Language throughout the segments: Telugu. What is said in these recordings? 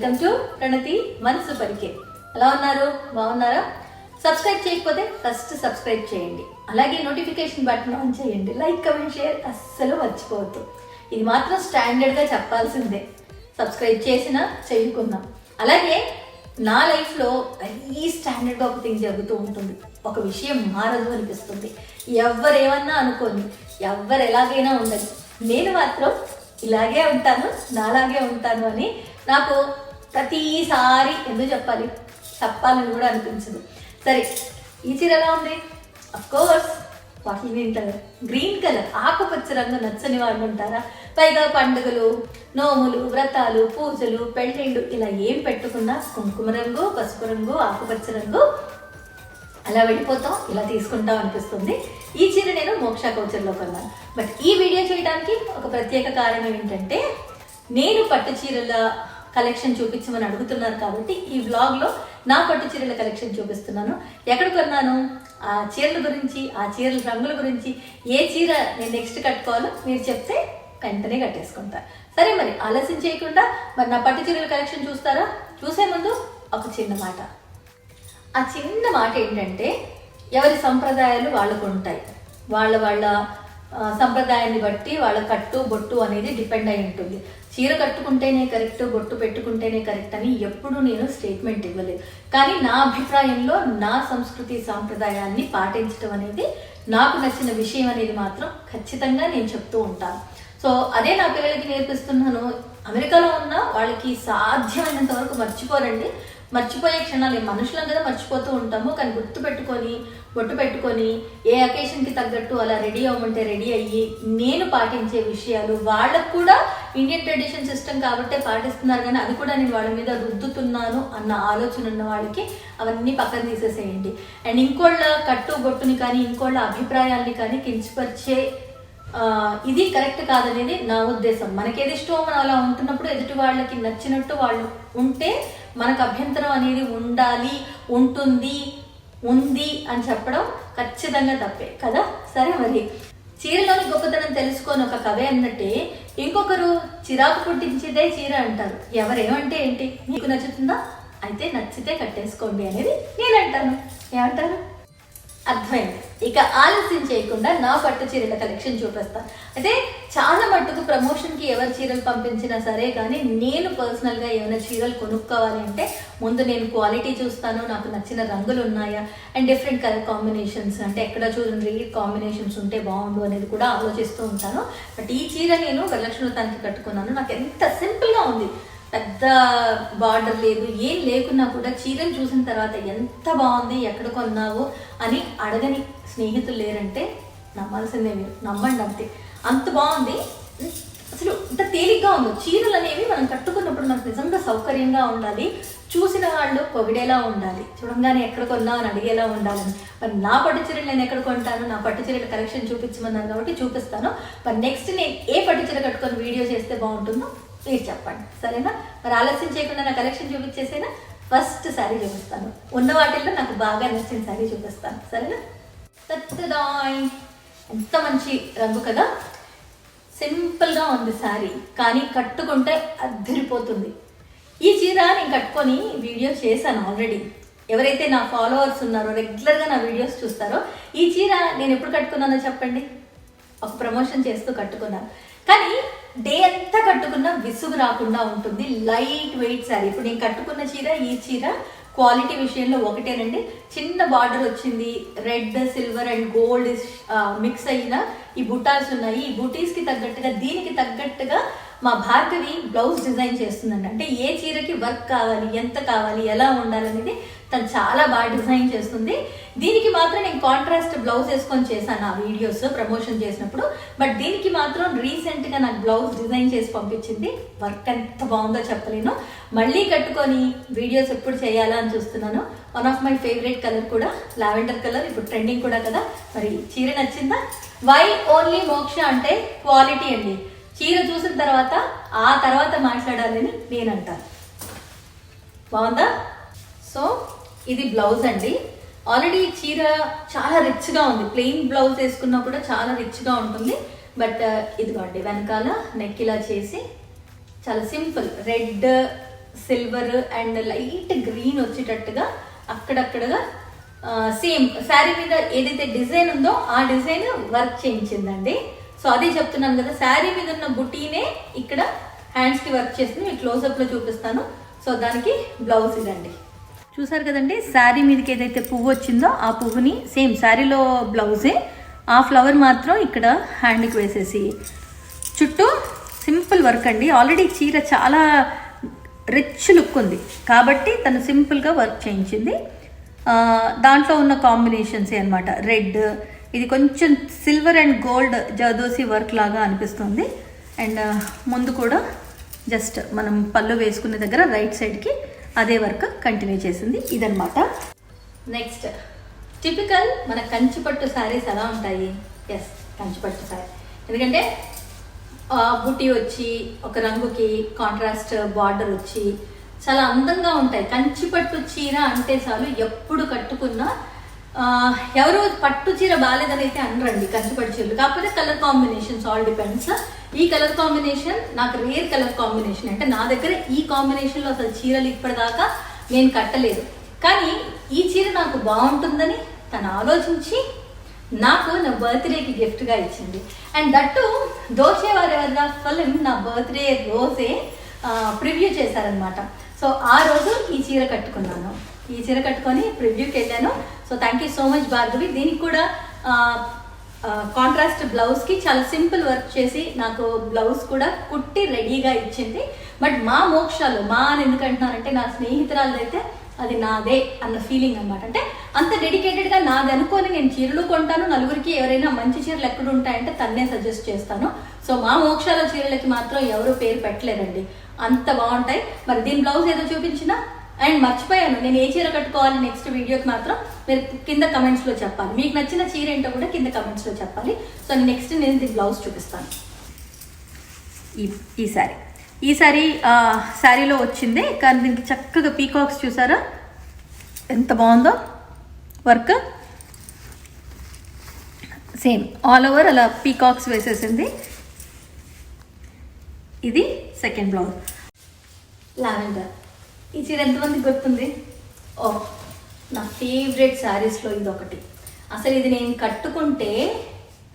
వెల్కమ్ టు ప్రణతి మనసు పరికే. ఎలా ఉన్నారు? బాగున్నారా? సబ్స్క్రైబ్ చేయకపోతే ఫస్ట్ సబ్స్క్రైబ్ చేయండి, అలాగే నోటిఫికేషన్ బటన్ ఆన్ చేయండి. లైక్, కమెంట్, షేర్ అస్సలు మర్చిపోవద్దు. ఇది మాత్రం స్టాండర్డ్గా చెప్పాల్సిందే. సబ్స్క్రైబ్ చేసినా చేయకున్నా. అలాగే నా లైఫ్లో వెరీ స్టాండర్డ్గా ఒక థింగ్ జరుగుతూ ఉంటుంది. ఒక విషయం మారదు అనిపిస్తుంది. ఎవరేమన్నా అనుకోని, ఎవరు ఎలాగైనా ఉండదు, నేను మాత్రం ఇలాగే ఉంటాను, నాలాగే ఉంటాను అని నాకు ప్రతిసారి ఎందుకు చెప్పాలని కూడా అనిపించదు. సరే, ఈ చీర ఎలా ఉంది? Of course bottle green colour. Green colour, ఆకుపచ్చ రంగు నచ్చని వాళ్ళు ఉంటారా? పైగా పండుగలు, నోములు, వ్రతాలు, పూజలు, పెళ్ళిళ్ళు ఇలా ఏం పెట్టుకున్నా కుంకుమ రంగు, పసుపు రంగు, ఆకుపచ్చ రంగు అలా వెళ్ళిపోతాం, ఇలా తీసుకుంటాం అనిపిస్తుంది. ఈ చీర నేను మోక్ష కౌచర్లో కొన్నాను. బట్ ఈ వీడియో చేయడానికి ఒక ప్రత్యేక కారణం ఏంటంటే, నేను పట్టు చీరల కలెక్షన్ చూపించమని అడుగుతున్నారు కాబట్టి ఈ వ్లాగ్లో నా పట్టు చీరల కలెక్షన్ చూపిస్తున్నాను. ఎక్కడ కొన్నాను, ఆ చీరల గురించి, ఆ చీరల రంగుల గురించి, ఏ చీర నేను నెక్స్ట్ కట్టుకోవాలో మీరు చెప్తే వెంటనే కట్టేసుకుంటా. సరే, మరి ఆలస్యం చేయకుండా మరి నా పట్టు చీరల కలెక్షన్ చూస్తారా? చూసే ముందు ఒక చిన్న మాట. ఆ చిన్న మాట ఏంటంటే, ఎవరి సంప్రదాయాలు వాళ్ళకు ఉంటాయి. వాళ్ళ సంప్రదాయాన్ని బట్టి వాళ్ళ కట్టు బొట్టు అనేది డిపెండ్ అయి ఉంటుంది. చీర కట్టుకుంటేనే కరెక్ట్, బొట్టు పెట్టుకుంటేనే కరెక్ట్ అని ఎప్పుడు నేను స్టేట్మెంట్ ఇవ్వలేదు. కానీ నా అభిప్రాయంలో నా సంస్కృతి సాంప్రదాయాన్ని పాటించడం అనేది నాకు నచ్చిన విషయం అనేది మాత్రం ఖచ్చితంగా నేను చెప్తూ ఉంటాను. సో అదే నా పిల్లలకి నేర్పిస్తున్నాను. అమెరికాలో ఉన్న వాళ్ళకి సాధ్యమైనంత వరకు మర్చిపోరండి. మర్చిపోయే క్షణాలు, మనుషులం కదా మర్చిపోతూ ఉంటాము, కానీ గుర్తు పెట్టుకొని, బొట్టు పెట్టుకొని, ఏ అకేషన్కి తగ్గట్టు అలా రెడీ అవ్వమంటే రెడీ అయ్యి నేను పాటించే విషయాలు వాళ్ళకు కూడా ఇండియన్ ట్రెడిషన్ సిస్టమ్ కాబట్టే పాటిస్తున్నారు. కానీ అది కూడా నేను వాళ్ళ మీద రుద్దుతున్నాను అన్న ఆలోచన ఉన్న వాళ్ళకి అవన్నీ పక్కన తీసేసేయండి. అండ్ ఇంకోళ్ళ కట్టు బొట్టుని కానీ, ఇంకోళ్ళ అభిప్రాయాల్ని కానీ కించపరిచే ఇది కరెక్ట్ కాదనేది నా ఉద్దేశం. మనకేది ఇష్టమో మనం అలా ఉంటున్నప్పుడు ఎదుటి వాళ్ళకి నచ్చినట్టు వాళ్ళు ఉంటే మనకు అభ్యంతరం అనేది ఉంది అని చెప్పడం ఖచ్చితంగా తప్పే కదా. సరే, మరి చీరలోని గొప్పతనం తెలుసుకొని ఒక కవి అన్నట్టే ఇంకొకరు చిరాకు పుట్టించేదే చీర అంటారు. ఎవరేమంటే ఏంటి, మీకు నచ్చుతుందా? అయితే నచ్చితే కట్టేసుకోండి అనేది నేను అంటాను. ఏమంటారు? అర్థమైంది. ఇక ఆలస్యం చేయకుండా నా పట్టు చీరల కలెక్షన్ చూపిస్తాను. అయితే చాలా మట్టుకు ప్రమోషన్కి ఎవరు చీరలు పంపించినా సరే, కానీ నేను పర్సనల్గా ఏమైనా చీరలు కొనుక్కోవాలి అంటే ముందు నేను క్వాలిటీ చూస్తాను, నాకు నచ్చిన రంగులు ఉన్నాయా, అండ్ డిఫరెంట్ కలర్ కాంబినేషన్స్, అంటే ఎక్కడ చూడండి కాంబినేషన్స్ ఉంటే బాగుండు అనేది కూడా ఆలోచిస్తూ ఉంటాను. బట్ ఈ చీర నేను వరలక్ష్మి వ్రతానికి కట్టుకున్నాను. నాకు ఎంత సింపుల్గా ఉంది, పెద్ద బార్డర్ లేదు, ఏం లేకున్నా కూడా చీరను చూసిన తర్వాత ఎంత బాగుంది, ఎక్కడ కొన్నావు అని అడగని స్నేహితులు లేరంటే నమ్మాల్సిందే. మీరు నమ్మండి, అంతే. అంత బాగుంది, అసలు ఇంత తేలిగ్గా ఉంది. చీరలు అనేవి మనం కట్టుకున్నప్పుడు మనకు నిజంగా సౌకర్యంగా ఉండాలి, చూసిన వాళ్ళు పొగిడేలా ఉండాలి, చూడంగానే ఎక్కడ కొన్నావు అని అడిగేలా ఉండాలని. మరి నా పట్టు చీరలు నేను ఎక్కడ కొంటాను, నా పట్టు చీరల కలెక్షన్ చూపించమన్నాను కాబట్టి చూపిస్తాను. మరి నెక్స్ట్ నేను ఏ పట్టు చీర కట్టుకొని వీడియో చేస్తే బాగుంటుందో మీరు చెప్పండి, సరేనా? మరి ఆలస్యం చేయకుండా నా కలెక్షన్ చూపించేసేనా? ఫస్ట్ శారీ చూపిస్తాను. ఉన్న వాటిల్లో నాకు బాగా నచ్చిన శారీ చూపిస్తాను, సరేనా? తత్తదాయ్, ఎంత మంచి రంగు కదా, సింపుల్గా ఉంది శారీ, కానీ కట్టుకుంటే అద్దరిపోతుంది. ఈ చీర నేను కట్టుకొని వీడియో చేశాను ఆల్రెడీ. ఎవరైతే నా ఫాలోవర్స్ ఉన్నారో, రెగ్యులర్గా నా వీడియోస్ చూస్తారో, ఈ చీర నేను ఎప్పుడు కట్టుకున్నానో చెప్పండి? ఒక ప్రమోషన్ చేస్తూ కట్టుకున్నాను. కానీ డే అంతా కట్టుకున్నా విసుగు రాకుండా ఉంటుంది. Light weight sari. ఇప్పుడు నేను కట్టుకున్న చీర, ఈ చీర క్వాలిటీ విషయంలో ఒకటేనండి. చిన్న బార్డర్ వచ్చింది, red, silver and gold mix అయిన ఈ బుటాస్ ఉన్నాయి. ఈ బుటీస్కి తగ్గట్టుగా, దీనికి తగ్గట్టుగా మా భార్గవి బ్లౌజ్ డిజైన్ చేస్తుందండి. అంటే ఏ చీరకి వర్క్ కావాలి, ఎంత కావాలి, ఎలా ఉండాలనేది తను చాలా బాగా డిజైన్ చేస్తుంది. దీనికి మాత్రం నేను కాంట్రాస్ట్ బ్లౌజ్ వేసుకొని చేశాను ఆ వీడియోస్ ప్రమోషన్ చేసినప్పుడు. బట్ దీనికి మాత్రం రీసెంట్గా నాకు బ్లౌజ్ డిజైన్ చేసి పంపించింది. వర్క్ ఎంత బాగుందో చెప్పలేను. మళ్ళీ కట్టుకొని వీడియోస్ ఎప్పుడు చేయాలా అని చూస్తున్నాను. One of my favourite colour కూడా లావెండర్ కలర్, ఇప్పుడు ట్రెండింగ్ కూడా కదా. మరి చీర నచ్చిందా? వై ఓన్లీ మోక్ష అంటే క్వాలిటీ అండి. చీర చూసిన తర్వాత ఆ తర్వాత మాట్లాడాలని నేను అంటాను. బాగుందా? సో ఇది బ్లౌజ్ అండి. ఆల్రెడీ చీర చాలా రిచ్గా ఉంది. ప్లెయిన్ బ్లౌజ్ వేసుకున్నా కూడా చాలా రిచ్గా ఉంటుంది. బట్ ఇదిగోండి వెనకాల నెక్ ఇలా చేసి చాలా simple red silver and light green వచ్చేటట్టుగా అక్కడక్కడగా సేమ్ శారీ మీద ఏదైతే డిజైన్ ఉందో ఆ డిజైన్ వర్క్ చేయించిందండి. సో అదే చెప్తున్నాను కదా, శారీ మీద ఉన్న బుటీనే ఇక్కడ హ్యాండ్స్కి వర్క్ చేసింది. మీకు క్లోజప్లో చూపిస్తాను. సో దానికి బ్లౌజ్ ఇదండి. చూసారు కదండి, శారీ మీదకి ఏదైతే పువ్వు వచ్చిందో ఆ పువ్వుని సేమ్ శారీలో బ్లౌజే, ఆ ఫ్లవర్ మాత్రం ఇక్కడ హ్యాండ్కి వేసేసి చుట్టూ సింపుల్ వర్క్ అండి. ఆల్రెడీ చీర చాలా రిచ్ లుక్ ఉంది కాబట్టి తను సింపుల్గా వర్క్ చేయించింది. దాంట్లో ఉన్న కాంబినేషన్సే అనమాట. రెడ్, ఇది కొంచెం silver and gold zardozi work లాగా అనిపిస్తుంది. అండ్ ముందు కూడా జస్ట్ మనం పళ్ళు వేసుకునే దగ్గర రైట్ సైడ్కి అదే వర్క్ కంటిన్యూ చేసింది. ఇదనమాట. నెక్స్ట్ టిపికల్ మన కంచిపట్టు శారీస్ ఎలా ఉంటాయి? ఎస్, కంచిపట్టు శారీ. ఎందుకంటే బుట్టి వచ్చి ఒక రంగుకి కాంట్రాస్ట్ బార్డర్ వచ్చి చాలా అందంగా ఉంటాయి. కంచిపట్టు చీర అంటే చాలు ఎప్పుడు కట్టుకున్నా ఎవరు పట్టు చీర బాగాలేదని అయితే అనరండి కంచిపట్టు చీరలు. కాకపోతే కలర్ కాంబినేషన్స్ ఆల్ డిపెండ్స్. ఈ కలర్ కాంబినేషన్ నాకు రేర్ కలర్ కాంబినేషన్. అంటే నా దగ్గర ఈ కాంబినేషన్లో అసలు చీరలు ఇప్పటిదాకా నేను కట్టలేదు. కానీ ఈ చీర నాకు బాగుంటుందని తను ఆలోచించి నాకు నా బర్త్డేకి గిఫ్ట్గా ఇచ్చింది. అండ్ దట్టు దోచేవారెవర్గా ఫిల్మ్ నా బర్త్డే రోజే ప్రివ్యూ చేశారనమాట. సో ఆ రోజు ఈ చీర కట్టుకున్నాను. ఈ చీర కట్టుకొని ప్రివ్యూకి వెళ్ళాను. So thank you so much Bhargavi. దీనికి కూడా కాంట్రాస్ట్ బ్లౌజ్కి చాలా సింపుల్ వర్క్ చేసి నాకు బ్లౌజ్ కూడా కుట్టి రెడీగా ఇచ్చింది. బట్ మా మోక్షాలు, మా అని ఎందుకంటున్నానంటే నా స్నేహితురాలు అయితే అది నాదే అన్న ఫీలింగ్ అనమాట. అంటే అంత డెడికేటెడ్గా నాది అనుకొని నేను చీరలు కొంటాను. నలుగురికి ఎవరైనా మంచి చీరలు ఎక్కడ ఉంటాయంటే తన్నే సజెస్ట్ చేస్తాను. సో మా మోక్షాల చీరలకి మాత్రం ఎవరు పేరు పెట్టలేదండి, అంత బాగుంటాయి. మరి దీని బ్లౌజ్ ఏదో చూపించినా అండ్ మర్చిపోయాను, నేను ఏ చీర కట్టుకోవాలి నెక్స్ట్ వీడియోకి మాత్రం మీరు కింద కమెంట్స్లో చెప్పాలి. మీకు నచ్చిన చీర ఏంటో కూడా కింద కమెంట్స్లో చెప్పాలి. సో నెక్స్ట్ నేను దీని బ్లౌజ్ చూపిస్తాను. ఈ శారీలో వచ్చింది. కానీ దీనికి చక్కగా పీకాక్స్ చూసారా ఎంత బాగుందో వర్క్. సేమ్ ఆల్ ఓవర్ అలా పీకాక్స్ వేసేసింది. ఇది సెకండ్ బ్లౌజ్. లావెండర్. ఈ చీర ఎంతమందికి గుర్తుంది? ఓ, నా ఫేవరెట్ శారీస్లో ఇది ఒకటి. అసలు ఇది నేను కట్టుకుంటే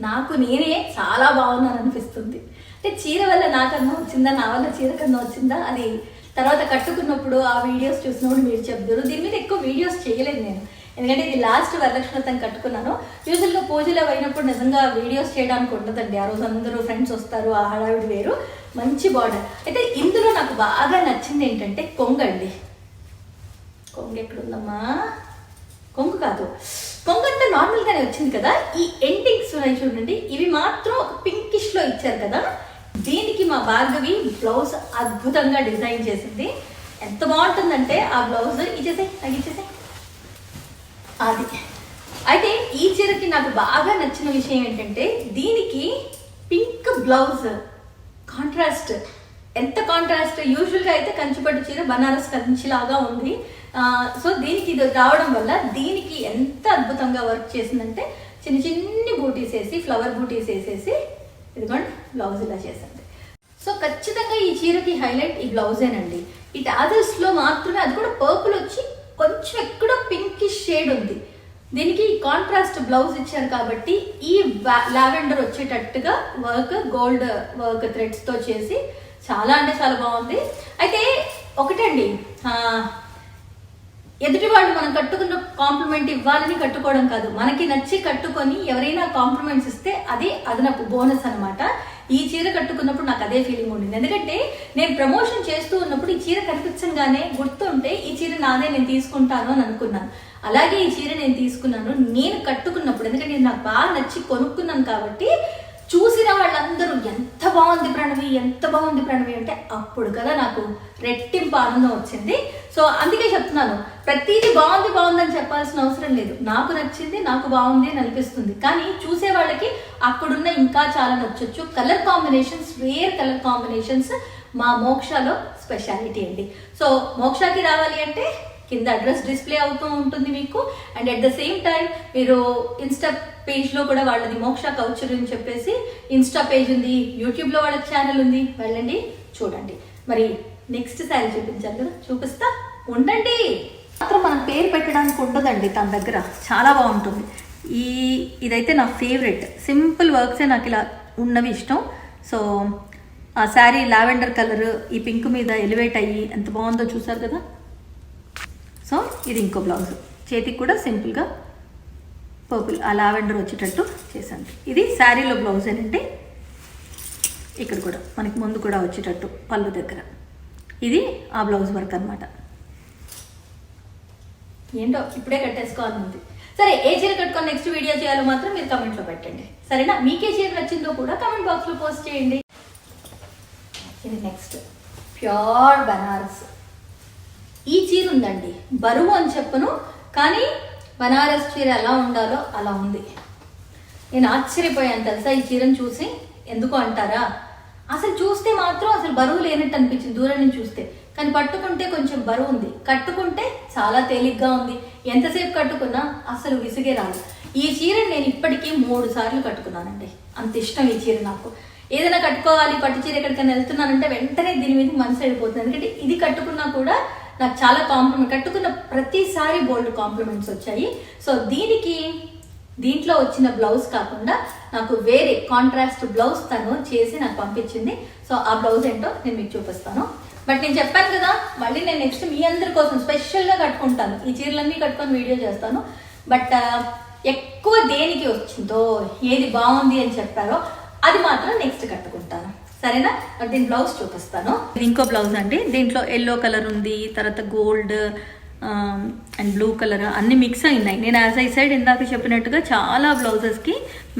నాకు నేనే చాలా బాగున్నాను అనిపిస్తుంది. అంటే చీర వల్ల నాకన్నా వచ్చిందా, నా వల్ల చీర కన్నా వచ్చిందా, అది తర్వాత కట్టుకున్నప్పుడు ఆ వీడియోస్ చూసినప్పుడు మీరు చెప్తారు. దీని మీద ఎక్కువ వీడియోస్ చేయలేదు నేను, ఎందుకంటే ఇది లాస్ట్ వరలక్ష్మి కట్టుకున్నాను. యూజువల్గా పూజలు అయినప్పుడు నిజంగా వీడియోస్ చేయడానికి ఉండదండి. ఆ రోజు అందరూ ఫ్రెండ్స్ వస్తారు, ఆ హడావిడి వేరు. మంచి బార్డర్. అయితే ఇందులో నాకు బాగా నచ్చింది ఏంటంటే కొంగండి. కొంగు ఎక్కడుందమ్మా? కొంగు కాదు, కొంగు అంటే నార్మల్గానే వచ్చింది కదా. ఈ ఎండింగ్స్ ఉన్నాయి చూడండి, ఇవి మాత్రం ఒక పింకిష్లో ఇచ్చారు కదా. దీనికి మా భార్గవి బ్లౌజ్ అద్భుతంగా డిజైన్ చేసింది. ఎంత బాగుంటుందంటే ఆ బ్లౌజ్ ఇచ్చేసే అది. అయితే ఈ చీరకి నాకు బాగా నచ్చిన విషయం ఏంటంటే దీనికి పింక్ బ్లౌజ్ కాంట్రాస్ట్. ఎంత కాంట్రాస్ట్! యూజువల్గా అయితే కంచిపట్టు చీర బనారస్ కంచిలాగా ఉంది. సో దీనికి ఇది రావడం వల్ల దీనికి ఎంత అద్భుతంగా వర్క్ చేసిందంటే చిన్న చిన్ని బూటీస్ వేసి, ఫ్లవర్ బూటీస్ వేసేసి ఇదిగోండి బ్లౌజ్ ఇలా చేసింది. సో ఖచ్చితంగా ఈ చీరకి హైలైట్ ఈ బ్లౌజేనండి. ఈ టాజల్స్లో మాత్రమే, అది కూడా పర్పుల్ వచ్చి కొంచెం ఎక్కడో పింకిష్ షేడ్ ఉంది. దీనికి కాంట్రాస్ట్ బ్లౌజ్ ఇచ్చారు కాబట్టి ఈ లావెండర్ వచ్చేటట్టుగా వర్క్, గోల్డ్ వర్క్ థ్రెడ్స్తో చేసి చాలా అంటే చాలా బాగుంది. అయితే ఒకటండి, ఎదుటి వాళ్ళు మనం కట్టుకున్న కాంప్లిమెంట్ ఇవ్వాలని కట్టుకోవడం కాదు, మనకి నచ్చి కట్టుకొని ఎవరైనా కాంప్లిమెంట్స్ ఇస్తే అది అదనపు బోనస్ అనమాట. ఈ చీర కట్టుకున్నప్పుడు నాకు అదే ఫీలింగ్ ఉండింది. ఎందుకంటే నేను ప్రమోషన్ చేస్తూ ఉన్నప్పుడు ఈ చీర కనిపించగానే గుర్తుంటే ఈ చీర నాదే, నేను తీసుకుంటాను అని అనుకున్నాను. అలాగే ఈ చీర నేను తీసుకున్నాను. నేను కట్టుకున్నప్పుడు, ఎందుకంటే నాకు బాగా నచ్చి కొనుక్కున్నాను కాబట్టి చూసిన వాళ్ళందరూ ఎంత బాగుంది ప్రణవి, ఎంత బాగుంది ప్రణవి అంటే అప్పుడు కదా నాకు రెట్టింపు ఆనందం వచ్చింది. సో అందుకే చెప్తున్నాను, ప్రతిదీ బాగుంది బాగుందని చెప్పాల్సిన అవసరం లేదు. నాకు నచ్చింది, నాకు బాగుంది అని అనిపిస్తుంది. కానీ చూసే వాళ్ళకి అక్కడున్న ఇంకా చాలా నచ్చొచ్చు. Colour combinations, rare colour combinations మా మోక్షాలో స్పెషాలిటీ అండి. సో మోక్షాకి రావాలి అంటే కింద అడ్రస్ డిస్ప్లే అవుతూ ఉంటుంది మీకు. And at the same time మీరు ఇన్స్టా పేజ్లో కూడా వాళ్ళది మోక్ష కౌచర్ అని చెప్పేసి ఇన్స్టా పేజ్ ఉంది, యూట్యూబ్లో వాళ్ళ ఛానల్ ఉంది, వెళ్ళండి చూడండి. మరి నెక్స్ట్ శారీ చూపించాలి కదా, చూపిస్తా ఉండండి. మాత్రం మనం పేరు పెట్టడానికి ఉండదండి తన దగ్గర, చాలా బాగుంటుంది. ఇదైతే నా ఫేవరెట్. సింపుల్ వర్క్సే నాకు ఇలా ఉన్నవి ఇష్టం. సో ఆ శారీ లావెండర్ కలర్ ఈ పింక్ మీద ఎలివేట్ అయ్యి ఎంత బాగుందో చూసారు కదా. సో ఇది ఇంకో బ్లౌజ్, చేతికి కూడా సింపుల్గా పర్పుల్ ఆ లావెండర్ వచ్చేటట్టు చేశాను. ఇది శారీలో బ్లౌజ్ ఏంటంటే ఇక్కడ కూడా మనకి ముందు కూడా వచ్చేటట్టు పళ్ళు దగ్గర, ఇది ఆ బ్లౌజ్ వర్క్ అనమాట. ఏంటో ఇప్పుడే కట్టేసుకోవాలనుంది. సరే, ఏ చీర కట్టుకొని నెక్స్ట్ వీడియో చేయాలో మాత్రం మీరు కమెంట్లో పెట్టండి, సరేనా? మీకే చీర నచ్చిందో కూడా కమెంట్ బాక్స్లో పోస్ట్ చేయండి. ఇది నెక్స్ట్ ప్యూర్ బనారస్. ఈ చీర ఉందండి, బరువు అని చెప్పను, కానీ బనారస్ చీర ఎలా ఉండాలో అలా ఉంది. నేను ఆశ్చర్యపోయాను తెలుసా ఈ చీరను చూసి. ఎందుకు అంటారా, అసలు చూస్తే మాత్రం అసలు బరువు లేనట్టు అనిపించింది దూరం నుంచి చూస్తే, కానీ పట్టుకుంటే కొంచెం బరువు ఉంది, కట్టుకుంటే చాలా తేలిగ్గా ఉంది. ఎంతసేపు కట్టుకున్నా అసలు విసిగే రాదు. ఈ చీర నేను ఇప్పటికీ 3 సార్లు కట్టుకున్నానండి, అంత ఇష్టం ఈ చీర నాకు. ఏదైనా కట్టుకోవాలి, పట్టు చీర ఎక్కడికైనా వెళ్తున్నానంటే వెంటనే దీని మీద మనసు వెళ్ళిపోతుంది. ఎందుకంటే ఇది కట్టుకున్నా కూడా నాకు చాలా కాంప్లిమెంట్, కట్టుకున్న ప్రతిసారి బోల్డ్ కాంప్లిమెంట్స్ వచ్చాయి. సో దీంట్లో వచ్చిన బ్లౌజ్ కాకుండా నాకు వేరే కాంట్రాస్ట్ బ్లౌజ్ తను చేసి నాకు పంపించింది. సో ఆ బ్లౌజ్ ఏంటో నేను మీకు చూపిస్తాను. బట్ నేను చెప్పాను కదా, మళ్ళీ నేను నెక్స్ట్ మీ అందరి కోసం స్పెషల్గా కట్టుకుంటాను. ఈ చీరలన్నీ కట్టుకొని వీడియో చేస్తాను. బట్ ఎక్కువ దేనికి వచ్చిందో, ఏది బాగుంది అని చెప్పారో అది మాత్రం నెక్స్ట్ కట్టుకుంటాను, సరేనా? దీని బ్లౌజ్ చూపిస్తాను. ఇది ఇంకో బ్లౌజ్ అండి, దీంట్లో ఎల్లో కలర్ ఉంది, తర్వాత గోల్డ్ అండ్ బ్లూ కలర్ అన్ని మిక్స్ అయినాయి. నేను యాజ్ ఐ సైడ్ ఇందాక చెప్పినట్టుగా చాలా బ్లౌజెస్కి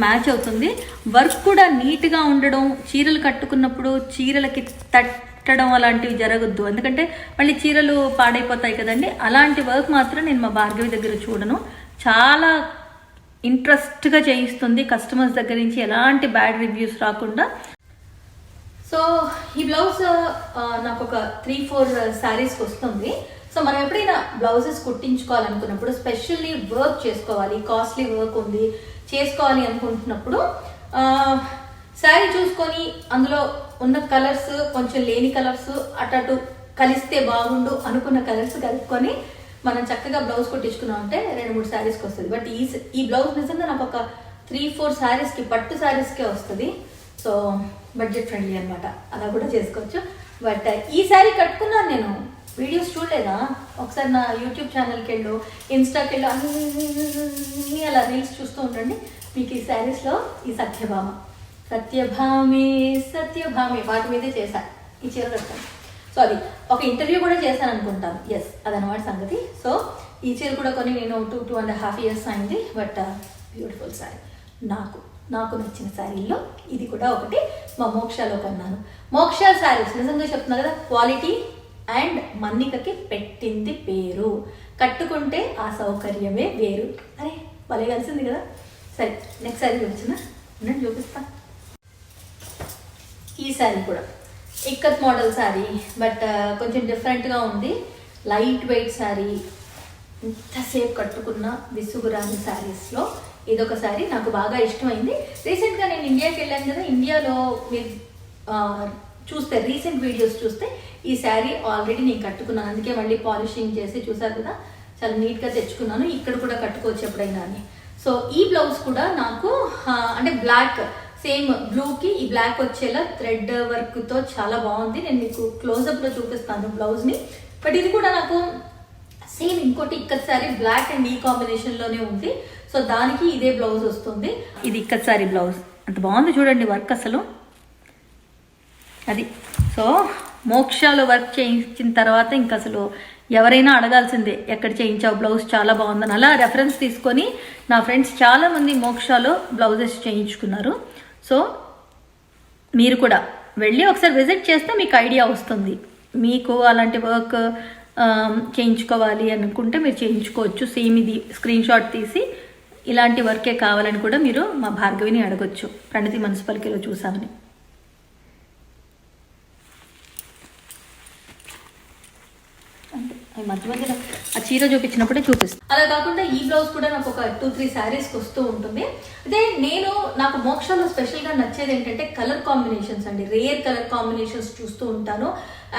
మ్యాచ్ అవుతుంది. వర్క్ కూడా నీట్గా ఉండడం, చీరలు కట్టుకున్నప్పుడు చీరలకి తట్టడం అలాంటివి జరగద్దు, ఎందుకంటే మళ్ళీ చీరలు పాడైపోతాయి కదండి. అలాంటి వర్క్ మాత్రం నేను మా భార్గవి దగ్గర చూడను. చాలా ఇంట్రెస్ట్గా చేయిస్తుంది, కస్టమర్స్ దగ్గర నుంచి ఎలాంటి బ్యాడ్ రివ్యూస్ రాకుండా. సో ఈ బ్లౌజ్ నాకు ఒక 3-4 శారీస్కి వస్తుంది. సో మనం ఎప్పుడైనా బ్లౌజెస్ కుట్టించుకోవాలనుకున్నప్పుడు, స్పెషల్లీ వర్క్ చేసుకోవాలి, కాస్ట్లీ వర్క్ ఉంది చేసుకోవాలి అనుకుంటున్నప్పుడు శారీ చూసుకొని అందులో ఉన్న కలర్స్, కొంచెం లేని కలర్స్ అటు కలిస్తే బాగుండు అనుకున్న కలర్స్ కలుపుకొని మనం చక్కగా బ్లౌజ్ కుట్టించుకున్నాం అంటే 2-3 శారీస్కి వస్తుంది. బట్ ఈ బ్లౌజ్ నిజంగా నాకు ఒక 3-4 శారీస్కి, పట్టు శారీస్కే వస్తుంది. సో బడ్జెట్ ఫ్రెండ్లీ అనమాట, అలా కూడా చేసుకోవచ్చు. బట్ ఈ శారీ కట్టుకున్నాను నేను, వీడియోస్ చూడలేదా? ఒకసారి నా యూట్యూబ్ ఛానల్కి వెళ్ళు, ఇన్స్టాకి వెళ్ళు, అన్నీ అలా రీల్స్ చూస్తూ ఉండండి. మీకు ఈ శారీస్లో ఈ సత్యభామి వాటి మీదే చేశాను ఈ చీర కట్టాను. సో అది ఒక ఇంటర్వ్యూ కూడా చేశాను అనుకుంటాను. ఎస్, అదనమాట సంగతి. సో ఈ చీర కూడా కొని నేను 2.5 years అయింది. బట్ బ్యూటిఫుల్ శారీ, నాకు నచ్చిన శారీల్లో ఇది కూడా ఒకటి. మా మోక్షాలో కొన్నాను. మోక్ష శారీస్ నిజంగా చెప్తున్నా కదా, క్వాలిటీ అండ్ మన్నికకి పెట్టింది పేరు. కట్టుకుంటే ఆ సౌకర్యమే వేరు. అరే భలే కలిసింది కదా. సరే, నెక్స్ట్ శారీ చూపించిన నేను చూపిస్తా. ఈ శారీ కూడా ఇక్కత్ మోడల్ శారీ, బట్ కొంచెం డిఫరెంట్గా ఉంది. లైట్ వెయిట్ శారీ, ఎంతసేపు కట్టుకున్న విసుగురాని శారీస్లో ఇదొక శారీ నాకు బాగా ఇష్టమైంది. రీసెంట్గా నేను ఇండియాకి వెళ్ళాను కదా, ఇండియాలో మీరు చూస్తే రీసెంట్ వీడియోస్ చూస్తే ఈ శారీ ఆల్రెడీ నేను కట్టుకున్నాను. అందుకే మళ్ళీ పాలిషింగ్ చేసి చూసారు కదా, చాలా నీట్గా తెచ్చుకున్నాను. ఇక్కడ కూడా కట్టుకోవచ్చు ఎప్పుడైనా అని. సో ఈ బ్లౌజ్ కూడా నాకు అంటే బ్లాక్, సేమ్ బ్లూకి ఈ బ్లాక్ వచ్చేలా థ్రెడ్ వర్క్తో చాలా బాగుంది. నేను మీకు క్లోజప్లో చూపిస్తాను బ్లౌజ్ని. బట్ ఇది కూడా నాకు సేమ్ ఇంకోటి ఇక్కత్ శారీ బ్లాక్ అండ్ ఈ కాంబినేషన్లోనే ఉంది. సో దానికి ఇదే బ్లౌజ్ వస్తుంది. ఇది ఇక్కత్ శారీ బ్లౌజ్, అంత బాగుంది చూడండి వర్క్ అసలు అది. సో మోక్షాలో వర్క్ చేయించిన తర్వాత ఇంకా అసలు ఎవరైనా అడగాల్సిందే, ఎక్కడ చేయించావు బ్లౌజ్ చాలా బాగుందని. అలా రెఫరెన్స్ తీసుకొని నా ఫ్రెండ్స్ చాలామంది మోక్షాలో బ్లౌజెస్ చేయించుకున్నారు. సో మీరు కూడా వెళ్ళి ఒకసారి విజిట్ చేస్తే మీకు ఐడియా వస్తుంది. మీకు అలాంటి వర్క్ చేయించుకోవాలి అనుకుంటే మీరు చేయించుకోవచ్చు. సేమ్ ఇది స్క్రీన్ షాట్ తీసి ఇలాంటి వర్కే కావాలని కూడా మీరు మా భార్గవిని అడగొచ్చు. ప్రణతి మున్సిపాలిటీలో చూసామని. మధ్య మధ్యలో ఆ చీర చూపించినప్పుడే చూపిస్తాను. అలా కాకుండా ఈ బ్లౌజ్ కూడా నాకు ఒక 2-3 శారీస్కి వస్తూ ఉంటుంది. అదే నాకు మోక్షలో స్పెషల్గా నచ్చేది ఏంటంటే కలర్ కాంబినేషన్స్ అండి. రేర్ కలర్ కాంబినేషన్స్ చూస్తూ ఉంటాను.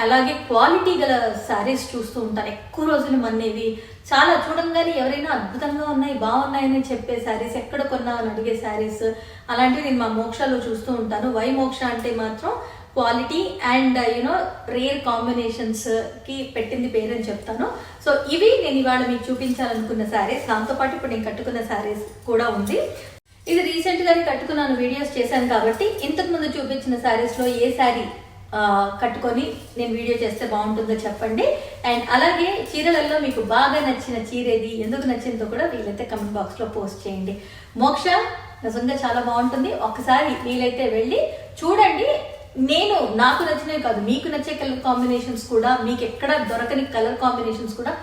అలాగే క్వాలిటీ గల శారీస్ చూస్తూ ఉంటాను. ఎక్కువ రోజులు మన్నేవి, చాలా చూడంగానే ఎవరైనా అద్భుతంగా ఉన్నాయి, బాగున్నాయని చెప్పే శారీస్, ఎక్కడ కొన్నా అని అడిగే శారీస్ అలాంటివి నేను మా మోక్షలో చూస్తూ ఉంటాను. వై మోక్ష అంటే మాత్రం క్వాలిటీ అండ్ రేర్ కాంబినేషన్స్కి పెట్టింది పేరని చెప్తాను. సో ఇవి నేను ఇవాళ మీకు చూపించాలనుకున్న శారీస్. దాంతోపాటు ఇప్పుడు నేను కట్టుకున్న శారీస్ కూడా ఉంది. ఇది రీసెంట్గానే కట్టుకున్నాను, వీడియోస్ చేశాను కాబట్టి ఇంతకుముందు చూపించిన శారీస్లో ఏ శారీ కట్టుకొని నేను వీడియో చేస్తే బాగుంటుందో చెప్పండి. అండ్ అలాగే చీరలలో మీకు బాగా నచ్చిన చీర ఏది, ఎందుకు నచ్చిందో కూడా వీలైతే కమెంట్ బాక్స్లో పోస్ట్ చేయండి. మోక్ష నిజంగా చాలా బాగుంటుంది. ఒకసారి వీలైతే వెళ్ళి చూడండి. నాకు నచ్చినవి కాదు, మీకు నచ్చే కలర్ కాంబినేషన్స్ కూడా, మీకు ఎక్కడ దొరకని కలర్ కాంబినేషన్స్ కూడా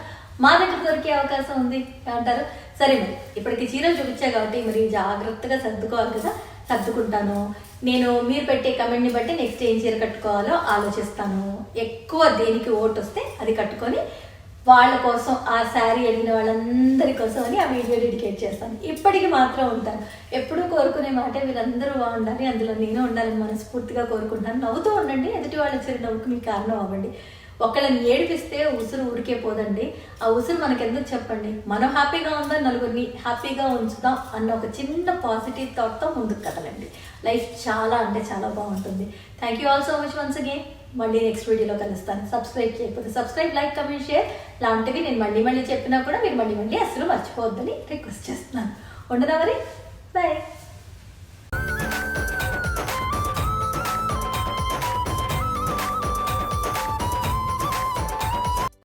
మా దగ్గర దొరికే అవకాశం ఉంది అంటారు. సరే, మరి ఇప్పటికి చీరలు చూపించా కాబట్టి మరి జాగ్రత్తగా సర్దుకోవాలి కదా. సర్దుకుంటాను. మీరు పెట్టే కమెంట్ని బట్టి నెక్స్ట్ ఏం చీర కట్టుకోవాలో ఆలోచిస్తాను. ఎక్కువ దేనికి ఓటు వస్తే అది కట్టుకొని వాళ్ళ కోసం, ఆ శారీ అడిగిన వాళ్ళందరి కోసం అని ఆ వీడియో డెడికేట్ చేస్తాను. ఇప్పటికి మాత్రం ఉంటాను. ఎప్పుడూ కోరుకునే మాట వీళ్ళందరూ బాగుండాలి, అందులో నేను ఉండాలని మనస్ఫూర్తిగా కోరుకుంటాను. నవ్వుతూ ఉండండి, ఎదుటి వాళ్ళ చిరునవ్వుకు మీకు కారణం అవ్వండి. ఒకళ్ళని ఏడిపిస్తే ఉసురు ఊరికే పోదండి. ఆ ఉసురు మనకు ఎందుకు చెప్పండి, మనం హ్యాపీగా ఉందాం, నలుగురిని హ్యాపీగా ఉంచుదాం అన్న ఒక చిన్న పాజిటివ్ థాట్తో ముందుకు కదలండి. లైఫ్ చాలా అంటే చాలా బాగుంటుంది. Thank you all so much once again. మళ్ళీ నెక్స్ట్ వీడియోలో కలుస్తాను. సబ్స్క్రైబ్ చేయకపోతే సబ్స్క్రైబ్, లైక్, కమెంట్, షేర్ లాంటివి నేను మళ్ళీ చెప్పినా కూడా మీరు మళ్ళీ అస్సలు మర్చిపోవద్దని రిక్వెస్ట్ చేస్తున్నాను. ఉండదా మరి? బాయ్.